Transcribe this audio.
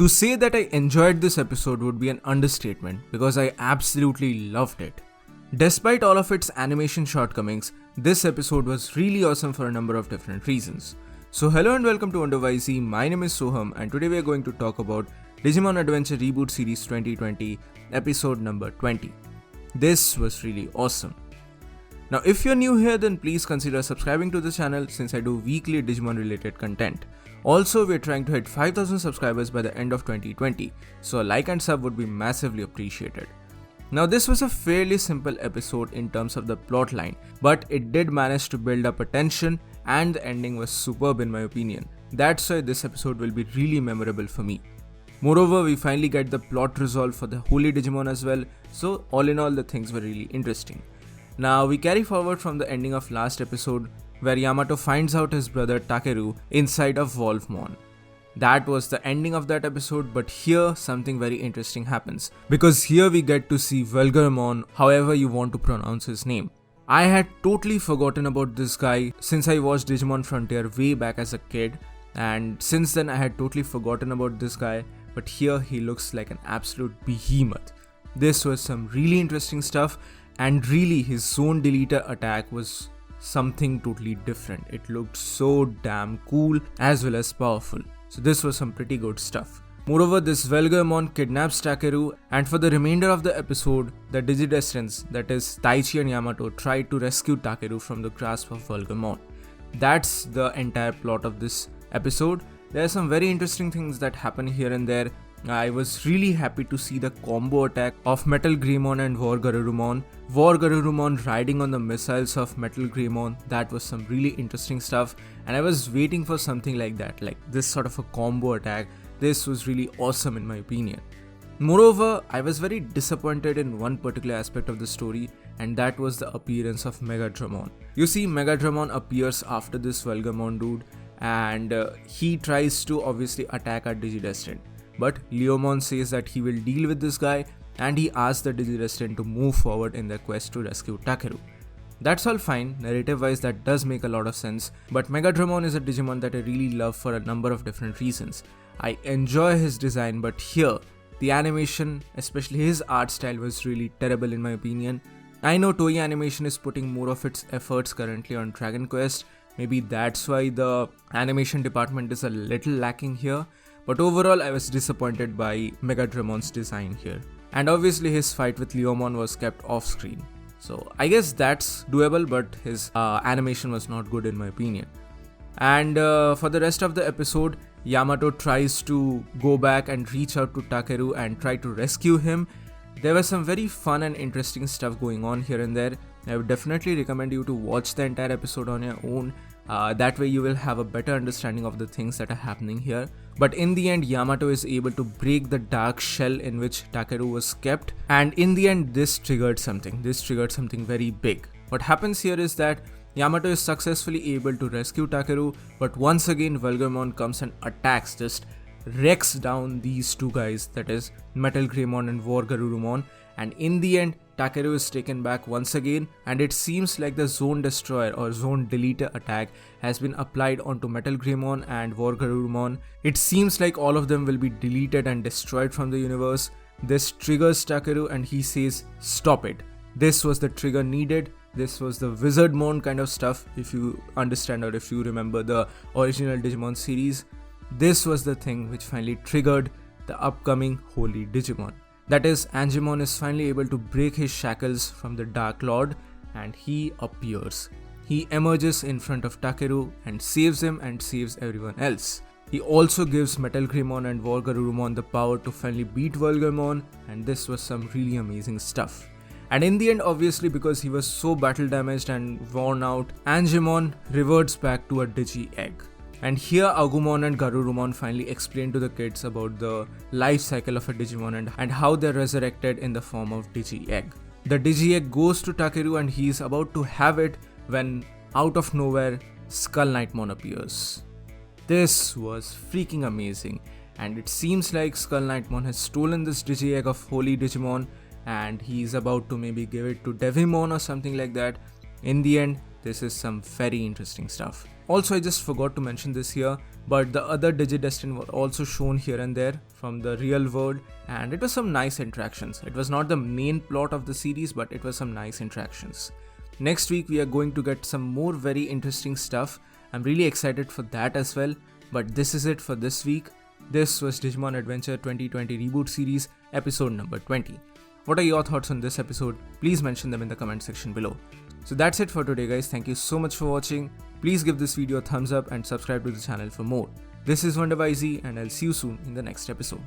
To say that I enjoyed this episode would be an understatement because I absolutely loved it. Despite all of its animation shortcomings, this episode was really awesome for a number of different reasons. So hello and welcome to WonderYZ, my name is Soham and today we are going to talk about Digimon Adventure Reboot Series 2020, episode number 20. This was really awesome. Now if you're new here then please consider subscribing to the channel since I do weekly Digimon related content. Also we're trying to hit 5,000 subscribers by the end of 2020, so a like and sub would be massively appreciated. Now this was a fairly simple episode in terms of the plot line, but it did manage to build up a tension and the ending was superb in my opinion. That's why this episode will be really memorable for me. Moreover, we finally get the plot resolved for the Holy Digimon as well, so all in all the things were really interesting. Now we carry forward from the ending of last episode where Yamato finds out his brother Takeru inside of Wolfmon. That was the ending of that episode, but here something very interesting happens because here we get to see Vulgarmon, however you want to pronounce his name. I had totally forgotten about this guy since I watched Digimon Frontier way back as a kid, and since then I had totally forgotten about this guy, but here he looks like an absolute behemoth. This was some really interesting stuff, and really his zone deleter attack was something totally different. It looked so damn cool as well as powerful. So this was some pretty good stuff. Moreover, this Vulgarmon kidnaps Takeru, and for the remainder of the episode, the Digidestineds, that is Taichi and Yamato, tried to rescue Takeru from the grasp of Vulgarmon. That's the entire plot of this episode. There are some very interesting things that happen here and there. I was really happy to see the combo attack of Metal Greymon and War Garurumon. War Garurumon riding on the missiles of Metal Greymon. That was some really interesting stuff, and I was waiting for something like that, like this sort of a combo attack. This was really awesome in my opinion. Moreover, I was very disappointed in one particular aspect of the story, and that was the appearance of Megadramon. You see, Megadramon appears after this Vulgarmon dude, and he tries to obviously attack our Digidestined. But Leomon says that he will deal with this guy, and he asks the Digidestined to move forward in their quest to rescue Takeru. That's all fine, narrative wise that does make a lot of sense, but Megadramon is a Digimon that I really love for a number of different reasons. I enjoy his design, but here, the animation, especially his art style, was really terrible in my opinion. I know Toei Animation is putting more of its efforts currently on Dragon Quest, maybe that's why the animation department is a little lacking here. But overall, I was disappointed by Megadramon's design here. And obviously his fight with Leomon was kept off screen. So I guess that's doable, but his animation was not good in my opinion. And for the rest of the episode, Yamato tries to go back and reach out to Takeru and try to rescue him. There was some very fun and interesting stuff going on here and there. I would definitely recommend you to watch the entire episode on your own. That way you will have a better understanding of the things that are happening here. But in the end, Yamato is able to break the dark shell in which Takeru was kept, and in the end this triggered something very big. What happens here is that Yamato is successfully able to rescue Takeru, but once again Vulgarmon comes and attacks, just wrecks down these two guys, that is Metal Greymon and War Garurumon, and in the end Takeru is taken back once again, and it seems like the Zone Destroyer or Zone Deleter attack has been applied onto Metal Greymon and War Garurumon. It seems like all of them will be deleted and destroyed from the universe. This triggers Takeru and he says, "Stop it." This was the trigger needed. This was the Wizardmon kind of stuff, if you understand or if you remember the original Digimon series. This was the thing which finally triggered the upcoming Holy Digimon. That is, Angemon is finally able to break his shackles from the Dark Lord, and he appears. He emerges in front of Takeru and saves him and saves everyone else. He also gives Metal Greymon and War Garurumon the power to finally beat Vulgarmon, and this was some really amazing stuff. And in the end, obviously because he was so battle damaged and worn out, Angemon reverts back to a Digi-Egg. And here Agumon and Garurumon finally explain to the kids about the life cycle of a Digimon and how they're resurrected in the form of Digi-Egg. The Digi-Egg goes to Takeru and he's about to have it when out of nowhere Skull Knightmon appears. This was freaking amazing, and it seems like Skull Knightmon has stolen this Digi-Egg of Holy Digimon and he's about to maybe give it to Devimon or something like that. In the end, this is some very interesting stuff. Also, I just forgot to mention this here. but the other Digidestin were also shown here and there from the real world, and it was some nice interactions. It was not the main plot of the series, but it was some nice interactions. Next week we are going to get some more very interesting stuff. I'm really excited for that as well. But this is it for this week. This was Digimon Adventure 2020 Reboot Series, episode number 20. What are your thoughts on this episode? Please mention them in the comment section below. So that's it for today, guys. Thank you so much for watching. Please give this video a thumbs up and subscribe to the channel for more. This is WonderWyZ, and I'll see you soon in the next episode.